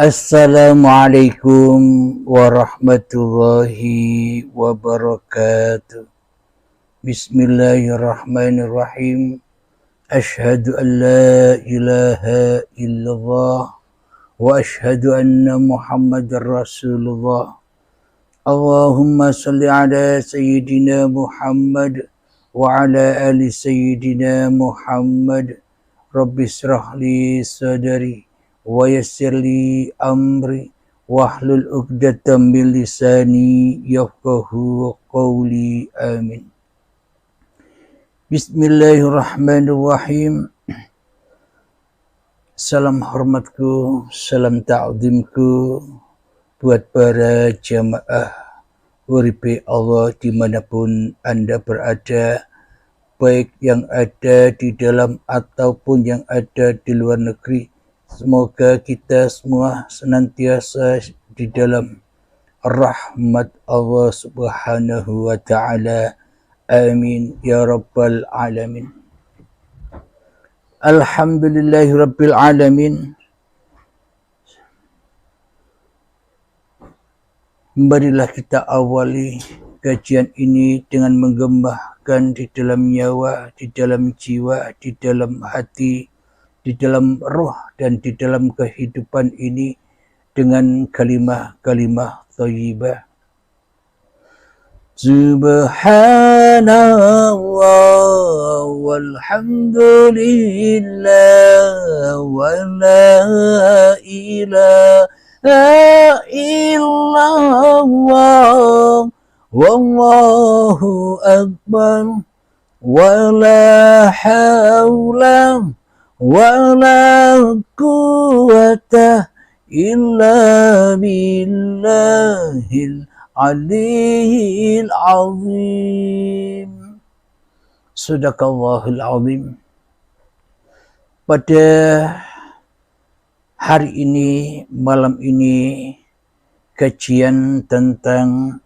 Assalamualaikum warahmatullahi wabarakatuh. Bismillahirrahmanirrahim. Ashhadu an la ilaha illallah wa ashhadu anna Muhammadar Rasulullah. Allahumma salli ala sayyidina Muhammad wa ala ali sayyidina Muhammad. Rabbi israh li sadri wa yassir li amri wahlul 'uqdatam min lisani yafqahu qawli. Amin. Bismillahirrahmanirrahim. Salam hormatku, salam ta'zimku buat para jamaah uripe Allah dimanapun Anda berada, baik yang ada di dalam ataupun yang ada di luar negeri. Semoga kita semua senantiasa di dalam rahmat Allah Subhanahu wa ta'ala. Amin ya rabbal alamin. Alhamdulillahi rabbil alamin. Marilah kita awali kajian ini dengan menggembahkan di dalam nyawa, di dalam jiwa, di dalam hati, di dalam roh dan di dalam kehidupan ini dengan kalimah-kalimah thayyibah. Subhanallah walhamdulillah wa la ilaha illallah wallahu akbar wa la hawla wala quwwata illa billahil aliyil azim. Sadaqallahul azim. Pada hari ini, malam ini, kajian tentang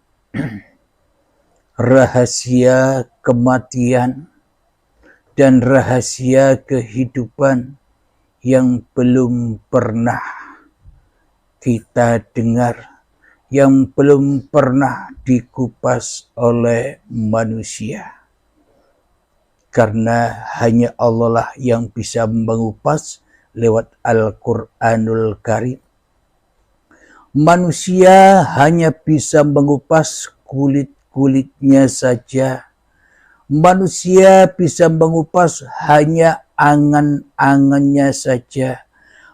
rahasia kematian dan rahasia kehidupan yang belum pernah kita dengar, yang belum pernah dikupas oleh manusia. Karena hanya Allah lah yang bisa mengupas lewat Al-Quranul Karim. Manusia hanya bisa mengupas kulit-kulitnya saja. Manusia bisa mengupas hanya angan-angannya saja.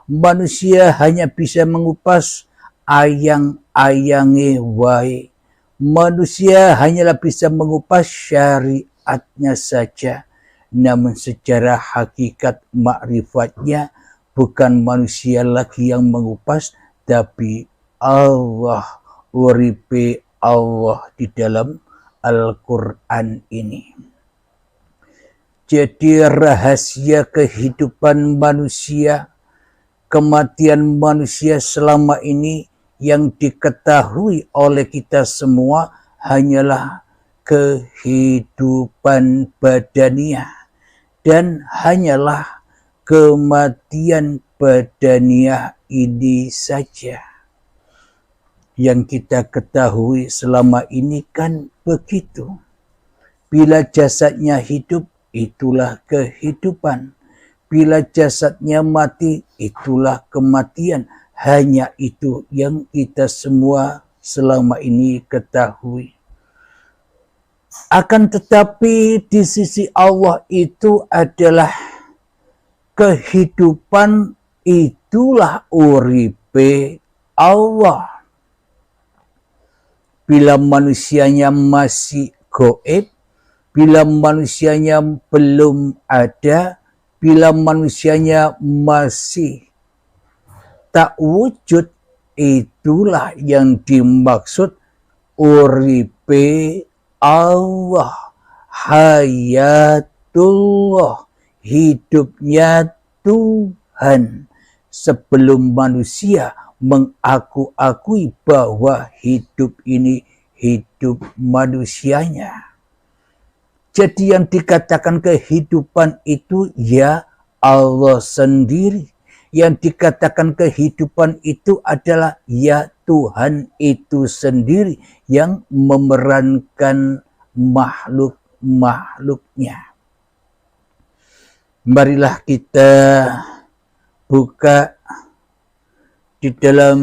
Manusia hanya bisa mengupas ayang-ayangnya wae. Manusia hanyalah bisa mengupas syariatnya saja. Namun secara hakikat makrifatnya bukan manusia lagi yang mengupas, tapi Allah, uripe Allah di dalam Al-Quran ini. Jadi rahasia kehidupan manusia, kematian manusia selama ini yang diketahui oleh kita semua hanyalah kehidupan badaniah dan hanyalah kematian badaniah ini saja. Yang kita ketahui selama ini kan begitu. Bila jasadnya hidup, itulah kehidupan. Bila jasadnya mati, itulah kematian. Hanya itu yang kita semua selama ini ketahui. Akan tetapi di sisi Allah itu adalah kehidupan, itulah uripe Allah. Bila manusianya masih gaib, bila manusianya belum ada, bila manusianya masih tak wujud, itulah yang dimaksud uripe Allah, hayatullah, hidupnya Tuhan. Sebelum manusia mengaku-akui bahwa hidup ini hidup manusianya. Jadi yang dikatakan kehidupan itu ya Allah sendiri. Yang dikatakan kehidupan itu adalah ya Tuhan itu sendiri yang memerankan makhluk-makhluknya. Marilah kita buka di dalam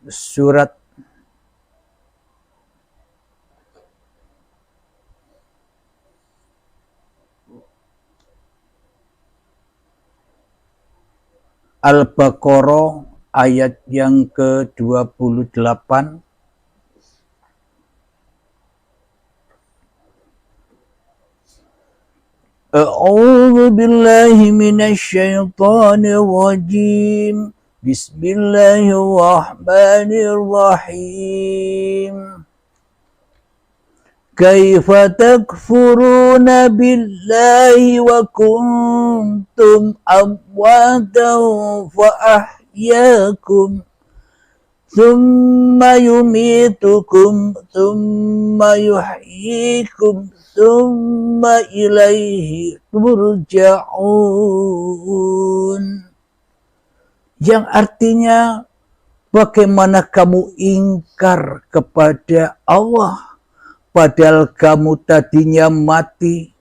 surat Al-Baqarah ayat yang ke-28. A'udzu billahi minasy syaithanir rajim. Bismillahirrahmanirrahim. Kaifa takfuruna billahi wa kuntum amwatan fa ahyakum thumma yumitukum thumma yuhyikum thumma ilaihi turja'un. Yang artinya, bagaimana kamu ingkar kepada Allah padahal kamu tadinya mati,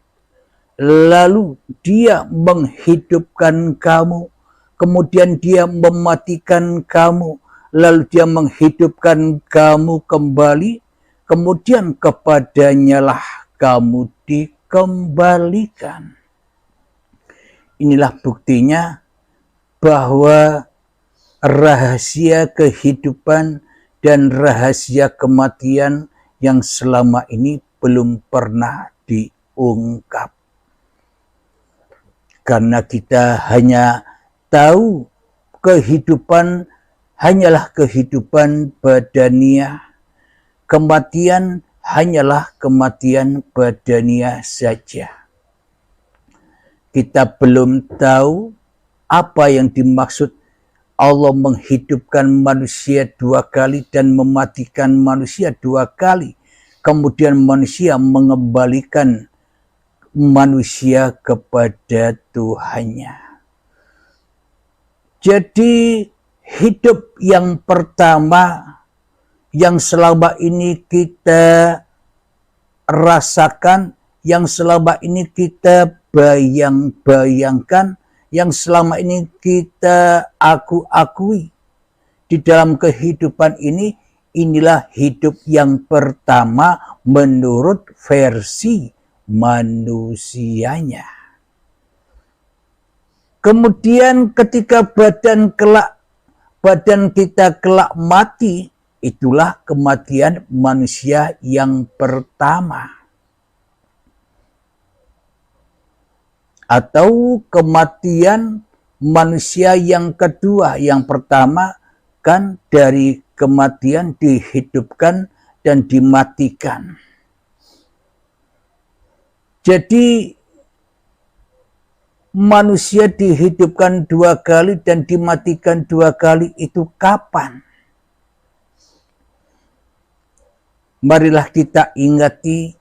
lalu dia menghidupkan kamu, kemudian dia mematikan kamu, lalu dia menghidupkan kamu kembali, kemudian kepadanya lah kamu dikembalikan. Inilah buktinya bahwa rahasia kehidupan dan rahasia kematian yang selama ini belum pernah diungkap. Karena kita hanya tahu kehidupan hanyalah kehidupan badaniah, kematian hanyalah kematian badaniah saja. Kita belum tahu apa yang dimaksud Allah menghidupkan manusia 2 kali dan mematikan manusia 2 kali. Kemudian manusia mengembalikan manusia kepada Tuhannya. Jadi hidup yang pertama yang selama ini kita rasakan, yang selama ini kita bayang-bayangkan, yang selama ini kita akui di dalam kehidupan ini, inilah hidup yang pertama menurut versi manusianya. Kemudian ketika badan kita kelak mati, itulah kematian manusia yang pertama. Atau kematian manusia yang kedua. Yang pertama kan dari kematian dihidupkan dan dimatikan. Jadi manusia dihidupkan 2 kali dan dimatikan 2 kali itu kapan? Marilah kita ingati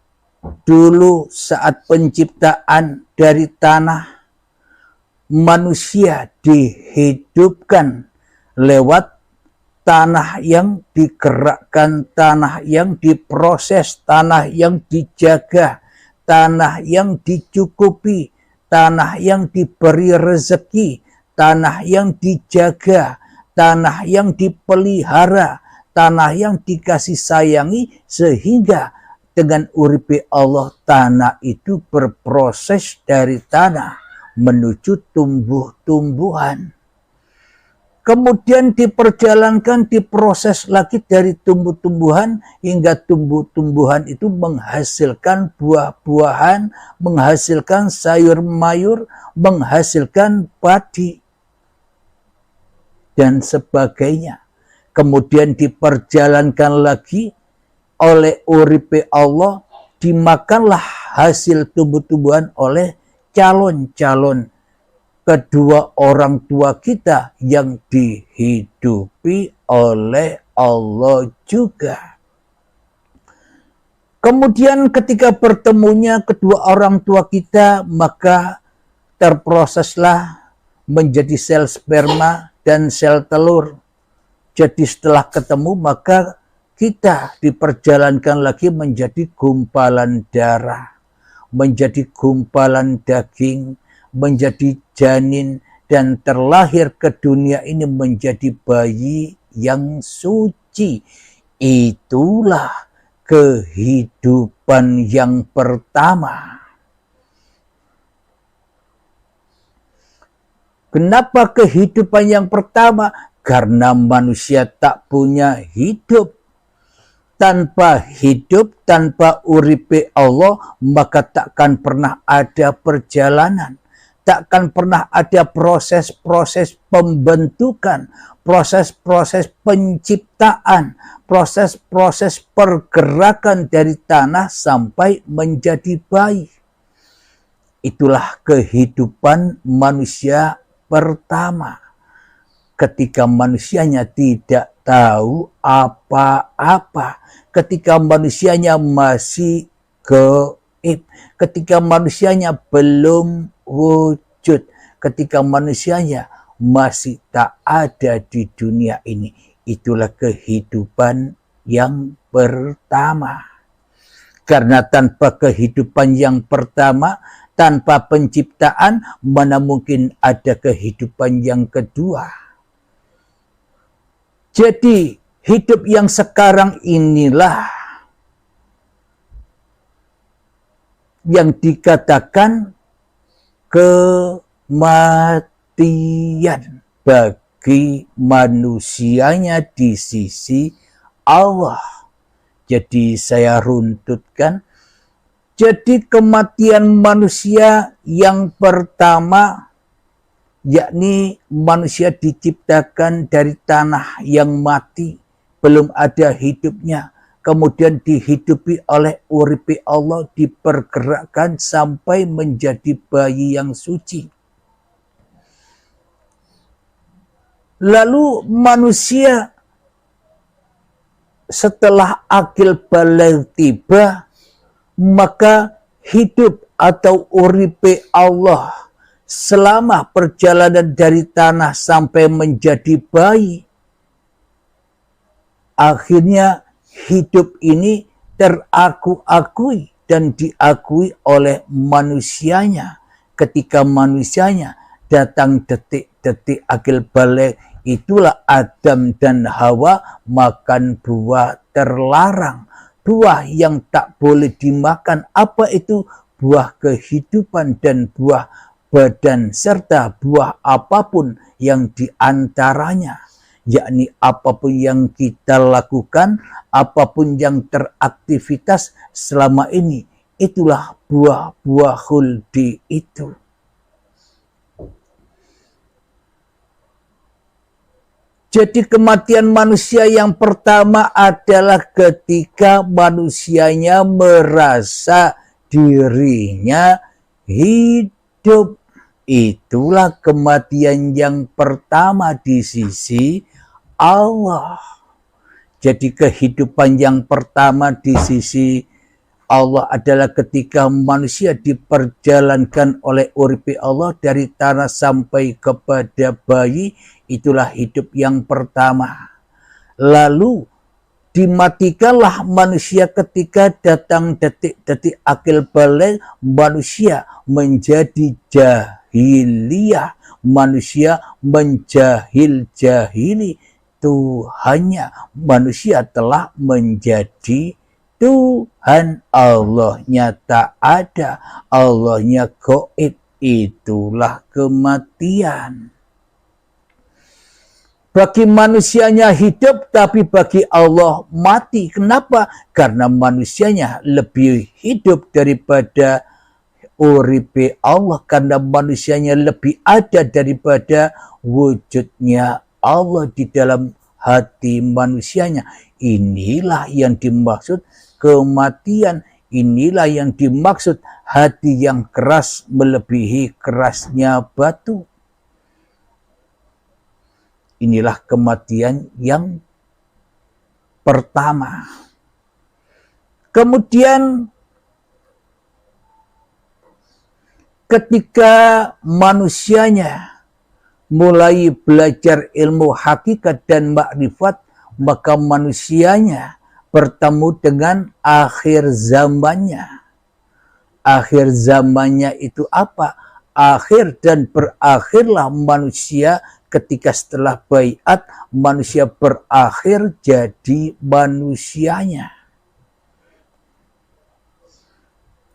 dulu saat penciptaan dari tanah, manusia dihidupkan lewat tanah yang digerakkan, tanah yang diproses, tanah yang dijaga, tanah yang dicukupi, tanah yang diberi rezeki, tanah yang dijaga, tanah yang dipelihara, tanah yang dikasih sayangi, sehingga dengan uripe Allah tanah itu berproses dari tanah menuju tumbuh-tumbuhan. Kemudian diperjalankan, diproses lagi dari tumbuh-tumbuhan hingga tumbuh-tumbuhan itu menghasilkan buah-buahan, menghasilkan sayur-mayur, menghasilkan padi dan sebagainya. Kemudian diperjalankan lagi oleh uripe Allah, dimakanlah hasil tumbuh-tumbuhan oleh calon-calon kedua orang tua kita yang dihidupi oleh Allah juga. Kemudian ketika bertemunya kedua orang tua kita, maka terproseslah menjadi sel sperma dan sel telur. Jadi setelah ketemu maka kita diperjalankan lagi menjadi gumpalan darah, menjadi gumpalan daging, menjadi janin, dan terlahir ke dunia ini menjadi bayi yang suci. Itulah kehidupan yang pertama. Kenapa kehidupan yang pertama? Karena manusia tak punya hidup. Tanpa hidup, tanpa uripe Allah, maka takkan pernah ada perjalanan. Takkan pernah ada proses-proses pembentukan, proses-proses penciptaan, proses-proses pergerakan dari tanah sampai menjadi bayi. Itulah kehidupan manusia pertama. Ketika manusianya tidak tahu apa-apa, ketika manusianya masih gaib, ketika manusianya belum wujud, ketika manusianya masih tak ada di dunia ini. Itulah kehidupan yang pertama. Karena tanpa kehidupan yang pertama, tanpa penciptaan, mana mungkin ada kehidupan yang kedua. Jadi hidup yang sekarang inilah yang dikatakan kematian bagi manusianya di sisi Allah. Jadi saya runtutkan. Jadi kematian manusia yang pertama, yakni manusia diciptakan dari tanah yang mati, belum ada hidupnya, kemudian dihidupi oleh uripi Allah, dipergerakkan sampai menjadi bayi yang suci. Lalu manusia setelah akil baligh tiba, maka hidup atau uripi Allah selama perjalanan dari tanah sampai menjadi bayi, akhirnya hidup ini teraku-akui dan diakui oleh manusianya. Ketika manusianya datang detik-detik akil baligh, itulah Adam dan Hawa makan buah terlarang. Buah yang tak boleh dimakan. Apa itu? Buah kehidupan dan buah badan serta buah apapun yang diantaranya, yakni apapun yang kita lakukan, apapun yang teraktivitas selama ini, itulah buah-buah khuldi itu. Jadi kematian manusia yang pertama adalah ketika manusianya merasa dirinya hidup. Itulah kematian yang pertama di sisi Allah. Jadi kehidupan yang pertama di sisi Allah adalah ketika manusia diperjalankan oleh uripi Allah dari tanah sampai kepada bayi. Itulah hidup yang pertama. Lalu dimatikanlah manusia ketika datang detik-detik akil baligh, manusia menjadi jahiliyah, manusia menjahili Tuhannya. Manusia telah menjadi Tuhan, Allahnya tak ada, Allahnya gaib. Itulah kematian. Bagi manusianya hidup, tapi bagi Allah mati. Kenapa? Karena manusianya lebih hidup daripada uripe Allah. Karena manusianya lebih ada daripada wujudnya Allah di dalam hati manusianya. Inilah yang dimaksud kematian. Inilah yang dimaksud hati yang keras melebihi kerasnya batu. Inilah kematian yang pertama. Kemudian ketika manusianya mulai belajar ilmu hakikat dan makrifat, maka manusianya bertemu dengan akhir zamannya. Akhir zamannya itu apa? Akhir dan berakhirlah manusia ketika setelah baiat, manusia berakhir jadi manusianya.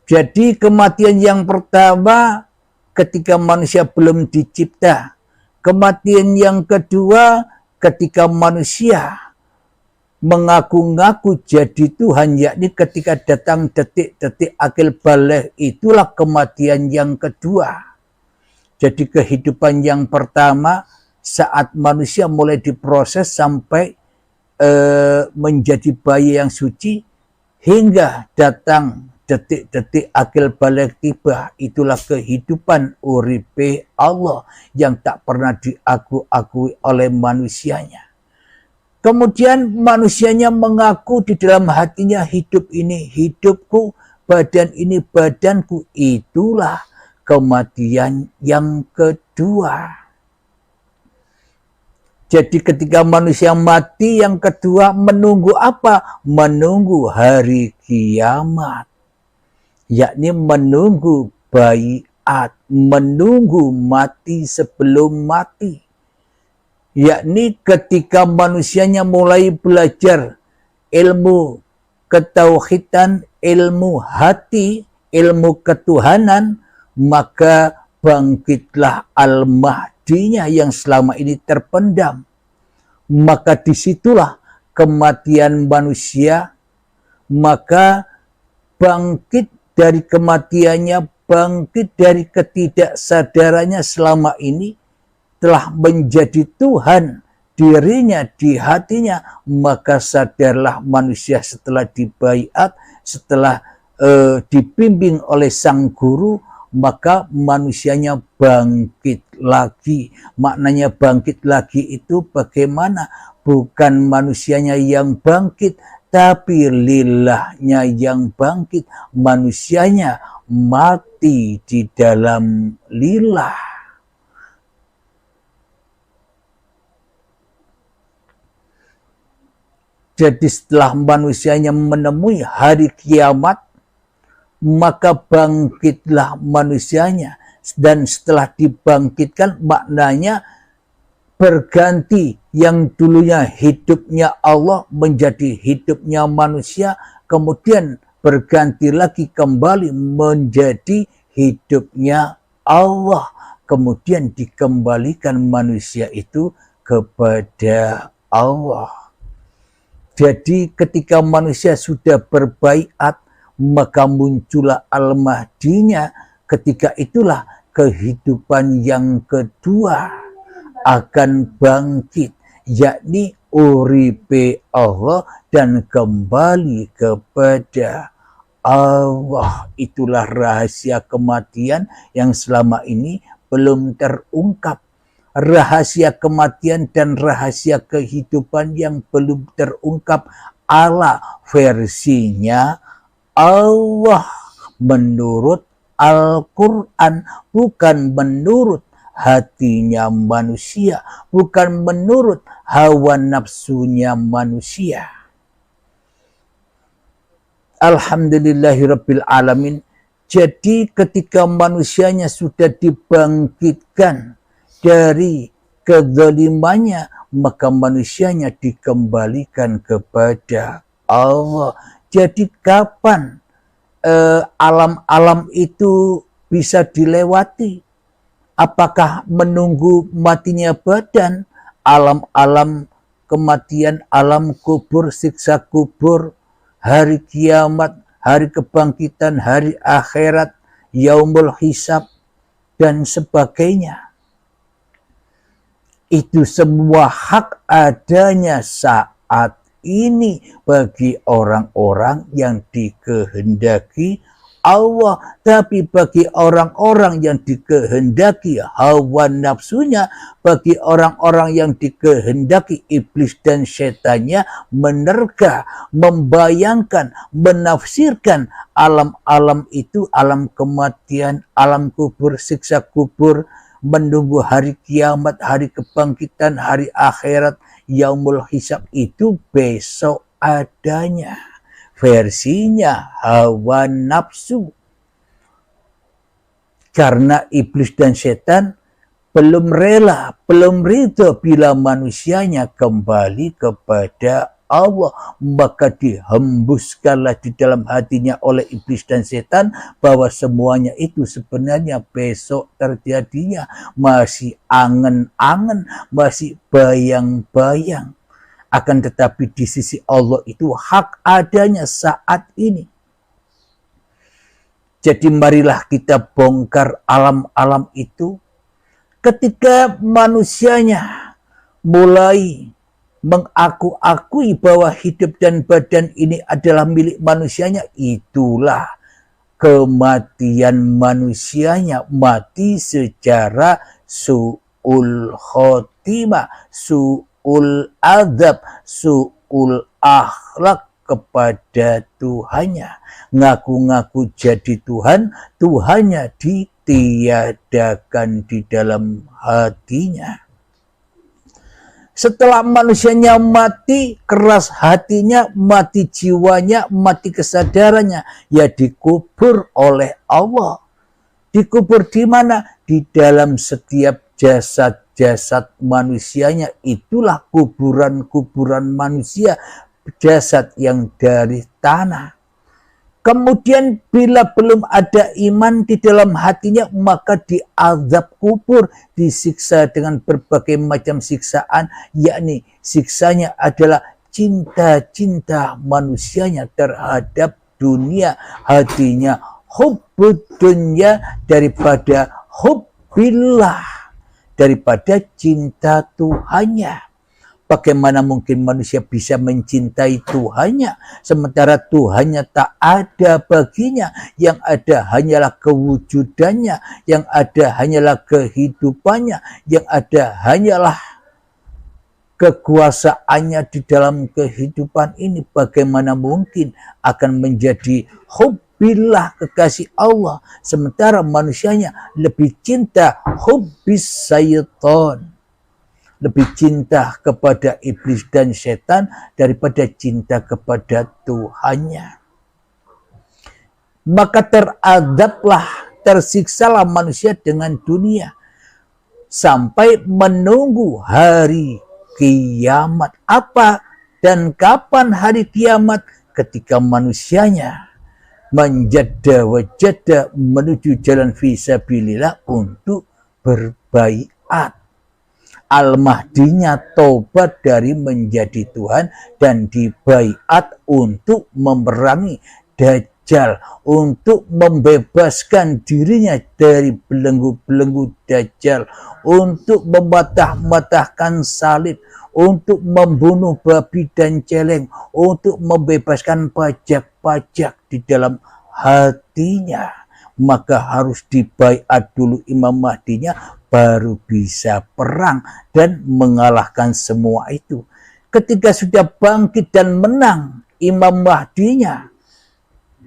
Jadi kematian yang pertama ketika manusia belum dicipta. Kematian yang kedua ketika manusia mengaku-ngaku jadi Tuhan, yakni ketika datang detik-detik akil baligh, itulah kematian yang kedua. Jadi kehidupan yang pertama saat manusia mulai diproses sampai menjadi bayi yang suci hingga datang detik-detik akil baligh tiba, itulah kehidupan uripe Allah yang tak pernah diakui oleh manusianya. Kemudian manusianya mengaku di dalam hatinya, hidup ini hidupku, badan ini badanku. Itulah kematian yang kedua. Jadi ketika manusia mati yang kedua menunggu apa? Menunggu hari kiamat. Yakni menunggu baiat, menunggu mati sebelum mati. Yakni ketika manusianya mulai belajar ilmu ketauhidan, ilmu hati, ilmu ketuhanan, maka bangkitlah al-mahdinya yang selama ini terpendam. Maka disitulah kematian manusia, maka bangkit dari kematiannya, bangkit dari ketidaksadarannya selama ini, telah menjadi Tuhan dirinya di hatinya, maka sadarlah manusia setelah dibaiat, setelah dibimbing oleh sang guru, maka manusianya bangkit lagi. Maknanya bangkit lagi itu bagaimana? Bukan manusianya yang bangkit, tapi lillahnya yang bangkit. Manusianya mati di dalam lillah. Jadi setelah manusianya menemui hari kiamat, maka bangkitlah manusianya. Dan setelah dibangkitkan, maknanya berganti, yang dulunya hidupnya Allah menjadi hidupnya manusia, kemudian berganti lagi kembali menjadi hidupnya Allah, kemudian dikembalikan manusia itu kepada Allah. Jadi ketika manusia sudah berbaiat, maka muncullah al-mahdinya. Ketika itulah kehidupan yang kedua akan bangkit, yakni uripe Allah dan kembali kepada Allah. Itulah rahasia kematian yang selama ini belum terungkap. Rahasia kematian dan rahasia kehidupan yang belum terungkap ala versinya Allah menurut Al-Quran, bukan menurut hatinya manusia, bukan menurut hawa nafsunya manusia. Alhamdulillahirabbil alamin. Jadi ketika manusianya sudah dibangkitkan dari kezalimannya, maka manusianya dikembalikan kepada Allah. Jadi kapan alam-alam itu bisa dilewati? Apakah menunggu matinya badan, alam-alam kematian, alam kubur, siksa kubur, hari kiamat, hari kebangkitan, hari akhirat, yaumul hisab, dan sebagainya? Itu semua hak adanya saat ini bagi orang-orang yang dikehendaki Allah. Tapi bagi orang-orang yang dikehendaki hawa nafsunya, bagi orang-orang yang dikehendaki iblis dan setannya menerka, membayangkan, menafsirkan alam-alam itu, alam kematian, alam kubur, siksa kubur, menunggu hari kiamat, hari kebangkitan, hari akhirat, yaumul hisab itu besok adanya. Versinya hawa nafsu. Karena iblis dan setan belum rela, belum ridho bila manusianya kembali kepada Allah, maka dihembuskanlah di dalam hatinya oleh iblis dan setan bahwa semuanya itu sebenarnya besok terjadinya, masih angen-angen, masih bayang-bayang. Akan tetapi di sisi Allah itu hak adanya saat ini. Jadi marilah kita bongkar alam-alam itu. Ketika manusianya mulai mengaku-akui bahwa hidup dan badan ini adalah milik manusianya, itulah kematian manusianya, mati secara su'ul khotimah, su'ul adab, su'ul akhlak kepada Tuhannya. Ngaku-ngaku jadi Tuhan, Tuhannya ditiadakan di dalam hatinya. Setelah manusianya mati, keras hatinya, mati jiwanya, mati kesadarannya, ya dikubur oleh Allah. Dikubur di mana? Di dalam setiap jasad-jasad manusianya. Itulah kuburan-kuburan manusia, jasad yang dari tanah. Kemudian bila belum ada iman di dalam hatinya, maka diazab kubur, disiksa dengan berbagai macam siksaan, yakni siksanya adalah cinta-cinta manusianya terhadap dunia, hatinya hubbud dunya daripada hubbillah, daripada cinta Tuhannya. Bagaimana mungkin manusia bisa mencintai Tuhannya, sementara Tuhannya tak ada baginya, yang ada hanyalah kewujudannya, yang ada hanyalah kehidupannya, yang ada hanyalah kekuasaannya di dalam kehidupan ini. Bagaimana mungkin akan menjadi hubbillah, kekasih Allah, sementara manusianya lebih cinta hubbis syaitan, lebih cinta kepada iblis dan setan daripada cinta kepada Tuhannya. Maka teradablah, tersiksalah manusia dengan dunia sampai menunggu hari kiamat. Apa dan kapan hari kiamat? Ketika manusianya menjada-wajada menuju jalan fisabilillah untuk berbaiat. Al-Mahdinya tobat dari menjadi Tuhan dan dibaiat untuk memerangi Dajjal, untuk membebaskan dirinya dari belenggu-belenggu Dajjal, untuk mematah-matahkan salib, untuk membunuh babi dan celeng, untuk membebaskan pajak-pajak di dalam hatinya. Maka harus dibaiat dulu Imam Mahdinya, baru bisa perang dan mengalahkan semua itu. Ketika sudah bangkit dan menang Imam Mahdinya,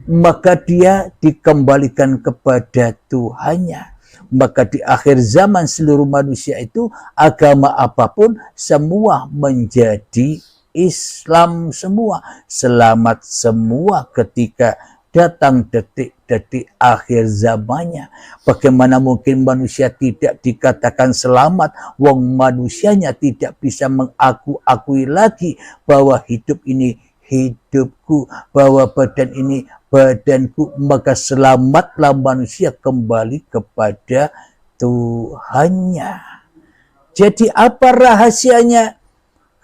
maka dia dikembalikan kepada Tuhannya. Maka di akhir zaman seluruh manusia itu, agama apapun semua menjadi Islam semua. Selamat semua ketika datang detik-detik akhir zamannya. Bagaimana mungkin manusia tidak dikatakan selamat, wong manusianya tidak bisa mengaku-akui lagi bahwa hidup ini hidupku, bahwa badan ini badanku. Maka selamatlah manusia kembali kepada Tuhannya. Jadi apa rahasianya?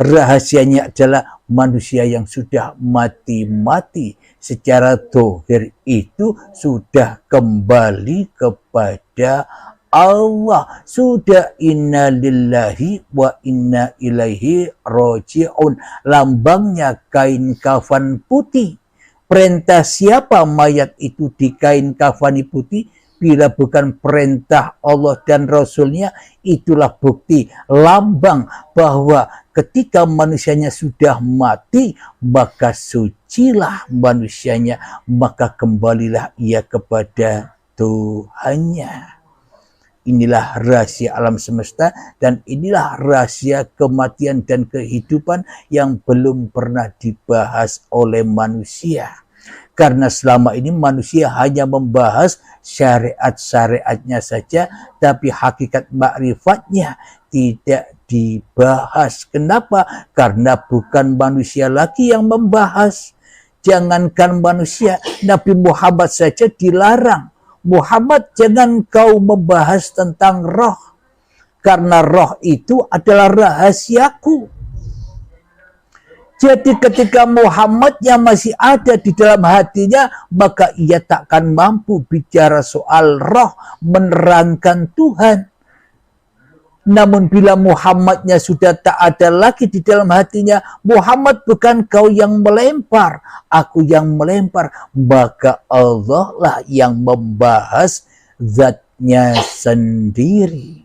Rahasianya adalah manusia yang sudah mati-mati secara dohir itu sudah kembali kepada Allah. Sudah inna lillahi wa inna ilaihi roji'un. Lambangnya kain kafan putih. Perintah siapa mayat itu di kain kafani putih? Bila bukan perintah Allah dan Rasulnya, itulah bukti lambang bahwa ketika manusianya sudah mati, maka sucilah manusianya, maka kembalilah ia kepada Tuhannya. Inilah rahasia alam semesta dan inilah rahasia kematian dan kehidupan yang belum pernah dibahas oleh manusia. Karena selama ini manusia hanya membahas syariat-syariatnya saja, tapi hakikat makrifatnya tidak dibahas. Kenapa? Karena bukan manusia lagi yang membahas. Jangankan manusia, Nabi Muhammad saja dilarang. Muhammad, jangan kau membahas tentang roh, karena roh itu adalah rahasiaku. Jadi ketika Muhammad yang masih ada di dalam hatinya, maka ia takkan mampu bicara soal roh, menerangkan Tuhan. Namun bila Muhammadnya sudah tak ada lagi di dalam hatinya, Muhammad bukan kau yang melempar, aku yang melempar, maka Allah lah yang membahas zatnya sendiri.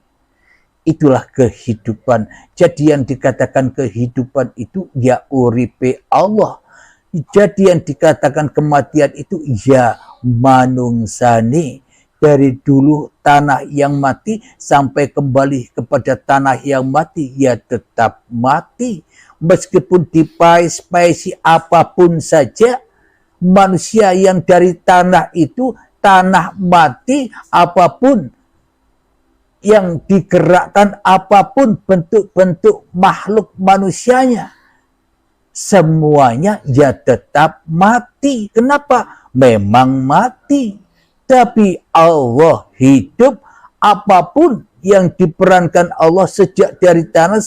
Itulah kehidupan. Jadi yang dikatakan kehidupan itu ya uripe Allah. Jadi yang dikatakan kematian itu ya manungsane. Dari dulu tanah yang mati sampai kembali kepada tanah yang mati, ya tetap mati. Meskipun dipaes-paesi apapun saja, manusia yang dari tanah itu, tanah mati, apapun yang digerakkan, apapun bentuk-bentuk makhluk manusianya, semuanya ya tetap mati. Kenapa? Memang mati. Tapi Allah hidup, apapun yang diperankan Allah sejak dari tanah